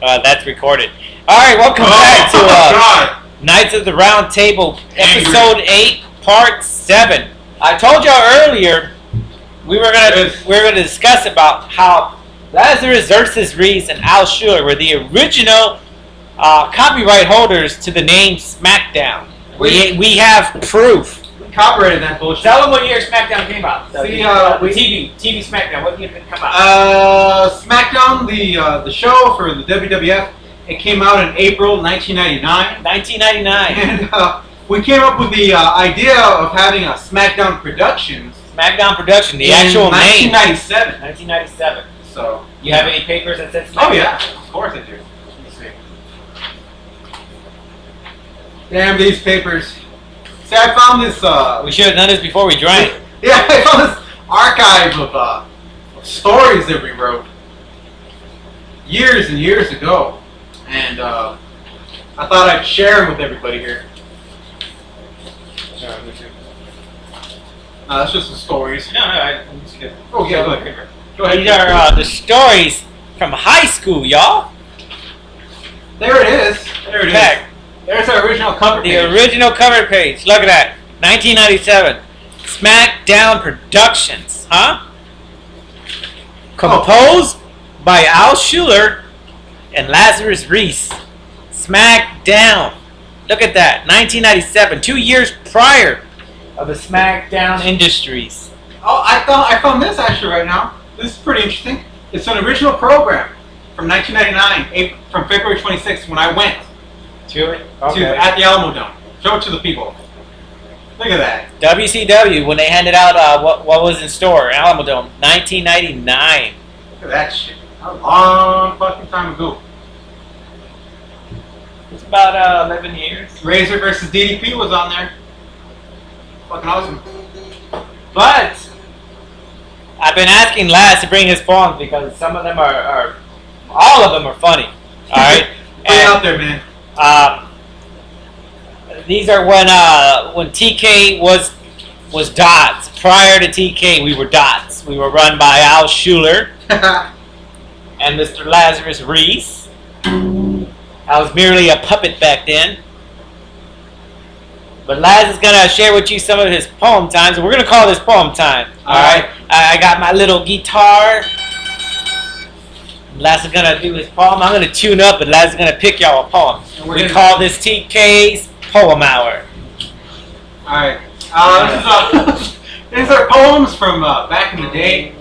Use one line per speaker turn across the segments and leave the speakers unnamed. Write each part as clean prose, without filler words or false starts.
That's recorded. All right, welcome back to Knights of the Round Table, Episode 8, Part 7. I told y'all earlier we were gonna discuss about how Lazarus versus Reese and Al Schuler were the original copyright holders to the name SmackDown. We have proof.
Copyrighted that bullshit.
Tell them what year SmackDown came out.
See,
TV SmackDown. What year did it come out?
SmackDown, the show for the WWF, it came out in April 1999.
1999.
And we came up with the idea of having a SmackDown Productions.
SmackDown Production, the actual name.
1997.
1997.
So,
you have any papers that said SmackDown?
Oh yeah, of course I do. Let me see. Damn these papers. See, I found this.
We should have done this before we drank.
Yeah, I found this archive of stories that we wrote years and years ago, and I thought I'd share them with everybody here. That's just the stories.
No, I'm just kidding.
Oh yeah, go ahead. Go ahead.
These are the stories from high school, y'all.
There it is. There it is. There's our original cover page.
The original cover page. Look at that. 1997. SmackDown Productions. Huh? Composed by Al Schuler and Lazarus Reese. SmackDown. Look at that. 1997. 2 years prior of the SmackDown Industries.
Oh, I found this actually right now. This is pretty interesting. It's an original program from 1999, from February 26th when I went. At the Alamo Dome. Show it to the people. Look at that.
WCW, when they handed out what was in store, Alamo Dome, 1999.
Look at that shit. That was a long fucking time ago.
It's about 11 years.
Razor versus DDP was on there. Fucking awesome.
But I've been asking Laz to bring his poems because some of them are all of them are funny. All right,
Put it out there, man.
These are when TK was Dots. Prior to TK, we were Dots. We were run by Al Schuler and Mr. Lazarus Reese. I was merely a puppet back then. But Laz is gonna share with you some of his poem times, and we're gonna call this poem time. All right. I got my little guitar. Laz is gonna do his poem. I'm gonna tune up, and Laz is gonna pick y'all a poem. We call this TK's Poem Hour.
Alright. These are poems from back in the day.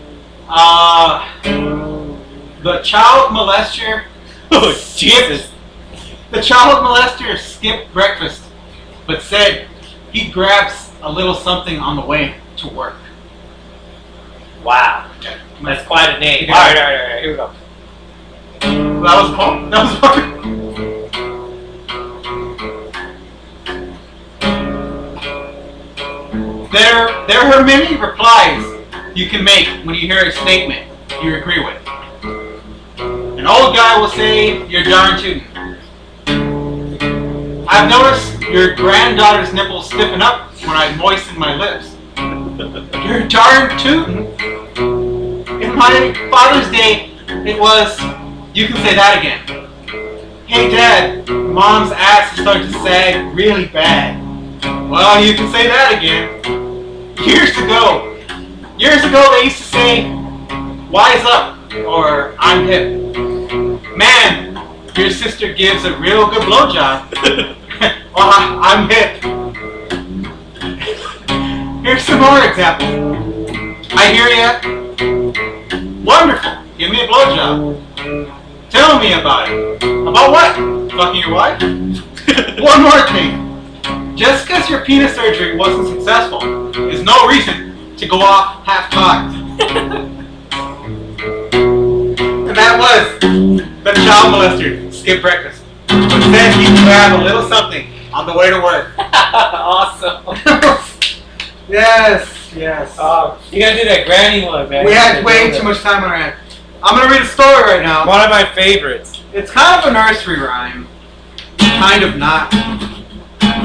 The child molester.
Oh, Jesus.
The child molester skipped breakfast, but said he grabs a little something on the way to work.
Wow. That's quite a name. Alright, here we go.
That was a poem. That was fucking. There are many replies you can make when you hear a statement you agree with. An old guy will say, "You're darn tootin'." I've noticed your granddaughter's nipples stiffen up when I moisten my lips. You're darn tootin'. In my Father's Day, it was, "You can say that again." Hey Dad, Mom's ass is starting to sag really bad. Well, you can say that again. Years ago, they used to say, "Wise up," or "I'm hip." Man, your sister gives a real good blowjob. Well, I'm hip. Here's some more examples. I hear ya. Wonderful. Give me a blowjob. Tell me about it. About what? Fucking your wife? One more thing. Just because your penis surgery wasn't successful is no reason to go off half-cocked. And that was the child molester skip breakfast. But then he grabbed a little something on the way to work.
Awesome.
Yes.
You gotta do that granny one, man.
We had way too much time on our hands. I'm gonna read a story right now.
One of my favorites.
It's kind of a nursery rhyme. Kind of not.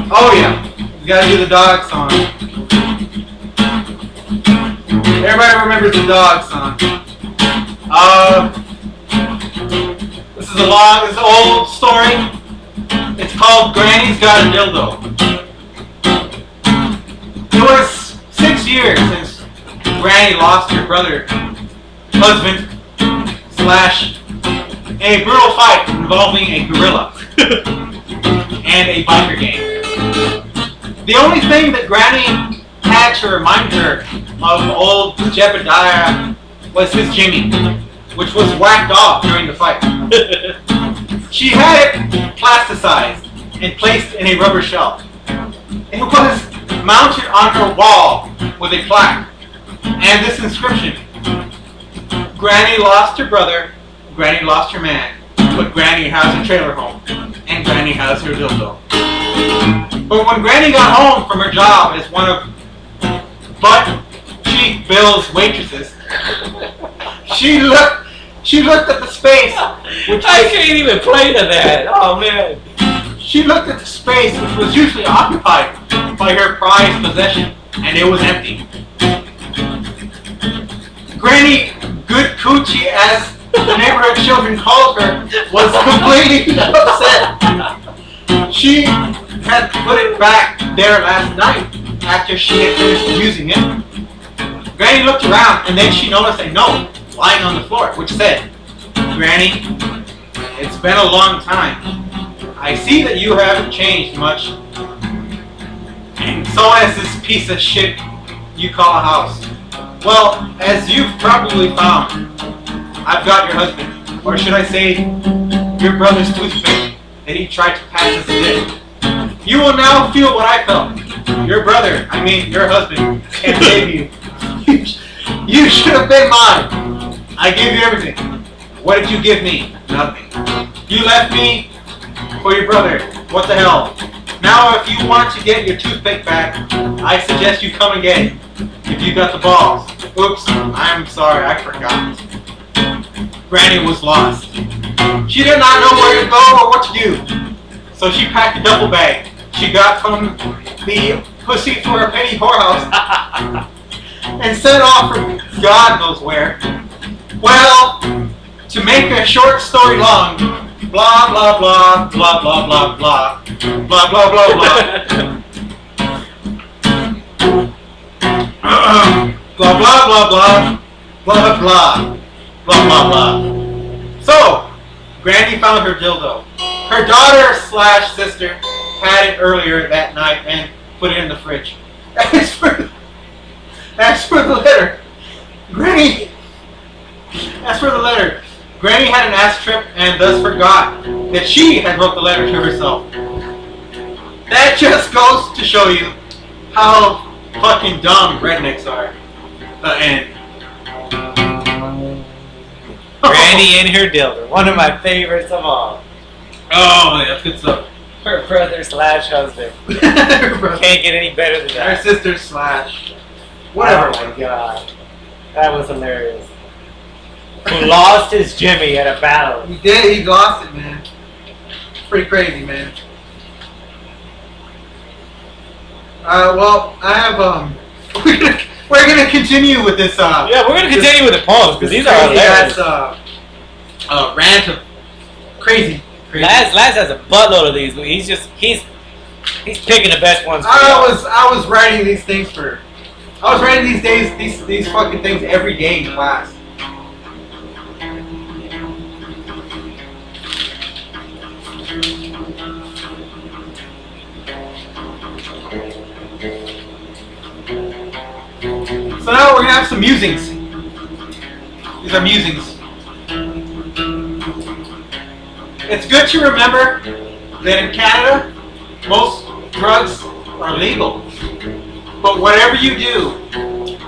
Oh yeah. You gotta do the dog song. Everybody remembers the dog song. The This is an old story. It's called Granny's Got a Dildo. It was 6 years since Granny lost her brother, husband, slash a brutal fight involving a gorilla and a biker gang. The only thing that Granny had to remind her of old Jebediah was his Jimmy, which was whacked off during the fight. She had it plasticized and placed in a rubber shelf. It was mounted on her wall with a plaque and this inscription: Granny lost her brother, Granny lost her man, but Granny has a trailer home, and Granny has her dildo. But when Granny got home from her job as one of butt-cheek Bill's waitresses, she looked at the space, which
I can't even play to that. Oh man.
She looked at the space which was usually occupied by her prized possession, and it was empty. Granny Good Coochie, as the neighborhood children called her, was completely upset. She had put it back there last night after she had finished using it. Granny looked around and then she noticed a note lying on the floor which said, Granny, it's been a long time. I see that you haven't changed much, and so has this piece of shit you call a house. Well, as you've probably found, I've got your husband, or should I say, your brother's toothpick that he tried to pass as a gift. You will now feel what I felt. Your brother, I mean your husband, can't save you. You should have been mine. I gave you everything. What did you give me? Nothing. You left me for your brother. What the hell? Now if you want to get your toothpick back, I suggest you come again. If you got the balls. Oops, I'm sorry, I forgot. Granny was lost. She did not know where to go or what to do. So she packed a duffel bag she got from the pussy for a penny whorehouse and set off for God knows where. Well, to make a short story long, blah blah blah blah blah blah blah blah blah blah blah blah blah blah blah blah blah blah blah. So, Granny found her dildo. Her daughter slash sister had it earlier that night and put it in the fridge. As for the letter, Granny had an ass trip and thus forgot that she had wrote the letter to herself. That just goes to show you how fucking dumb rednecks are. And
Granny and her dildo, one of my favorites of all.
Oh, yeah, that's good stuff.
Her brother slash husband.
Can't
get any better than that.
Her sister slash whatever.
Oh my god, that was hilarious. Who lost his Jimmy at a battle?
He did. He lost it, man. Pretty crazy, man. Well, I have we're gonna continue with this.
Yeah, we're gonna continue with the poems because these are hilarious.
Rant of crazy.
Laz has a buttload of these. He's picking the best ones.
I was writing these things for. I was writing these fucking things every day in class. So now we're gonna have some musings. These are musings. It's good to remember that in Canada, most drugs are legal. But whatever you do,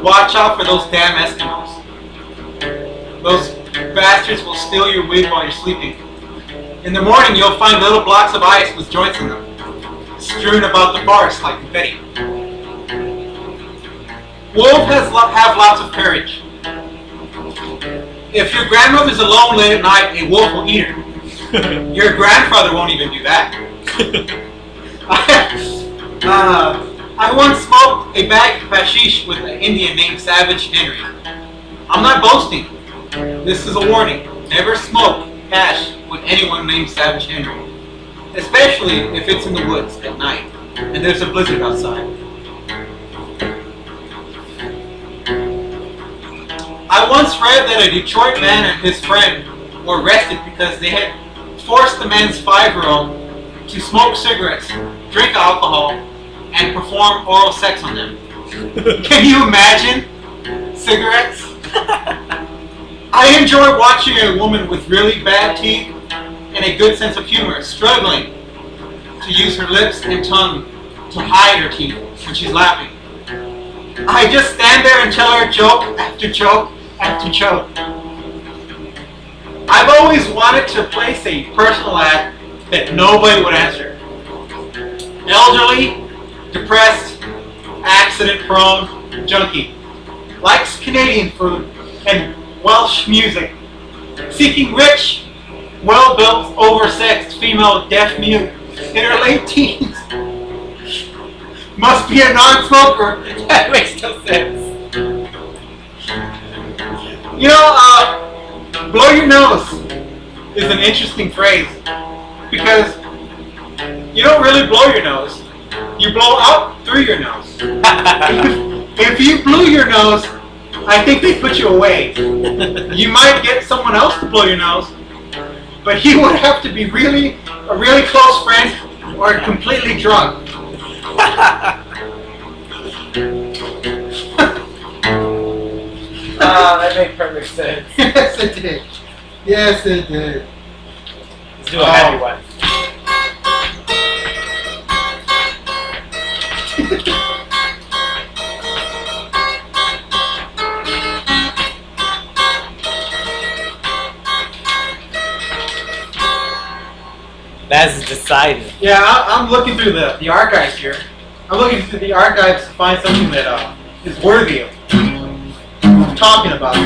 watch out for those damn Eskimos. Those bastards will steal your weed while you're sleeping. In the morning, you'll find little blocks of ice with joints in them, strewn about the forest like confetti. Wolves have lots of courage. If your grandmother's alone late at night, a wolf will eat her. Your grandfather won't even do that. I once smoked a bag of hashish with an Indian named Savage Henry. I'm not boasting. This is a warning. Never smoke hash with anyone named Savage Henry, especially if it's in the woods at night and there's a blizzard outside. I once read that a Detroit man and his friend were arrested because they had forced the man's 5-year-old to smoke cigarettes, drink alcohol, and perform oral sex on them. Can you imagine? Cigarettes? I enjoy watching a woman with really bad teeth and a good sense of humor struggling to use her lips and tongue to hide her teeth when she's laughing. I just stand there and tell her joke after joke after joke. I've always wanted to place a personal ad that nobody would answer. Elderly, depressed, accident-prone, junkie. Likes Canadian food and Welsh music. Seeking rich, well-built, oversexed female deaf mute in her late teens. Must be a non-smoker.
That makes no sense.
You know, blow your nose is an interesting phrase because you don't really blow your nose. You blow out through your nose. If you blew your nose, I think they put you away. You might get someone else to blow your nose, but he would have to be a really close friend or completely drunk.
That made perfect sense.
Yes, it did. Yes, it did.
Let's do a happy one. That's decided.
Yeah, I'm looking through the archives here. I'm looking through the archives to find something that is worthy of talking about.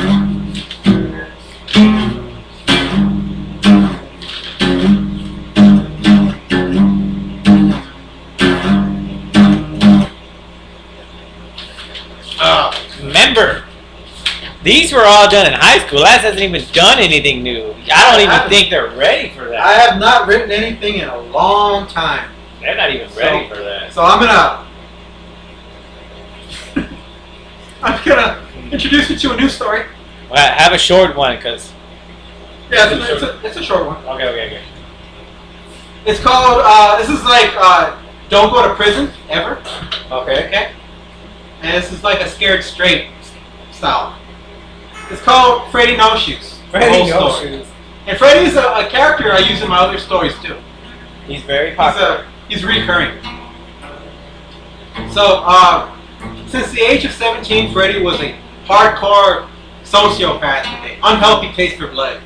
Remember, these were all done in high school. That hasn't even done anything new. I don't even think they're ready for that.
I have not written anything in a long time.
They're not even ready for that.
So I'm gonna introduce you to a new story.
Well, have a short one, cause
it's a short one.
Okay.
It's called. This is like don't go to prison ever. Okay. And this is like a scared straight style. It's called Freddy No Shoes.
Freddy No Shoes.
And Freddy is a character I use in my other stories too.
He's very popular.
He's recurring. So, since the age of 17, Freddy was a hardcore sociopath with an unhealthy taste for blood.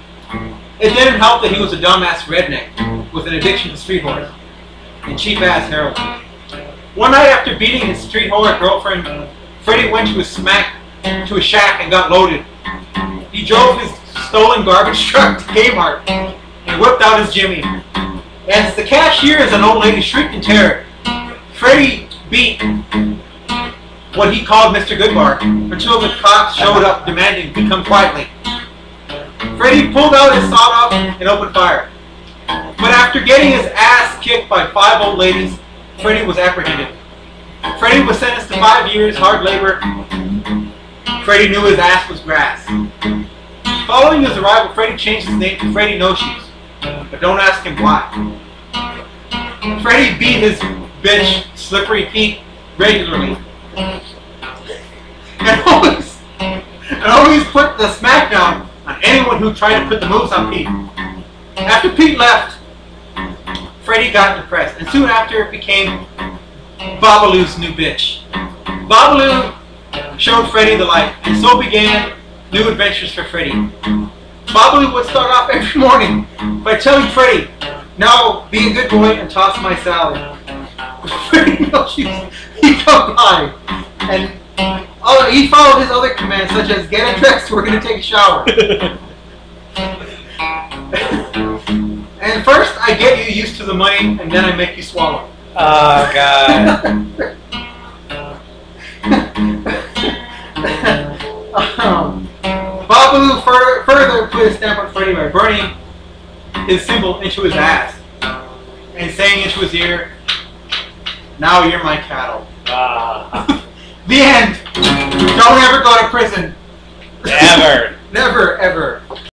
It didn't help that he was a dumbass redneck with an addiction to street horror and cheap-ass heroin. One night after beating his street horror girlfriend, Freddy went to a shack and got loaded. He drove his stolen garbage truck to Kmart and whipped out his Jimmy. As the cashier and an old lady shrieked in terror, Freddy beat what he called Mr. Goodbar until the cops showed up demanding to come quietly. Freddy pulled out his sawed-off and opened fire. But after getting his ass kicked by 5 old ladies, Freddy was apprehended. Freddy was sentenced to 5 years hard labor. Freddy knew his ass was grass. Following his arrival, Freddy changed his name to Freddy No Shoes. But don't ask him why. Freddy beat his bitch, Slippery Pete, regularly. And always put the smackdown on anyone who tried to put the moves on Pete. After Pete left, Freddy got depressed, and soon after became Babalu's new bitch. Babalu showed Freddy the light, and so began new adventures for Freddy. Babalu would start off every morning by telling Freddy, "Now be a good boy and toss my salad." Freddy knows he'd come by, and he followed his other commands, such as "Get dressed, we're going to take a shower." And first I get you used to the money, and then I make you swallow.
Oh, God.
Babalu further put his stamp on Freddy by burning his symbol into his ass and saying into his ear, "Now you're my cattle." The end. Don't ever go to prison.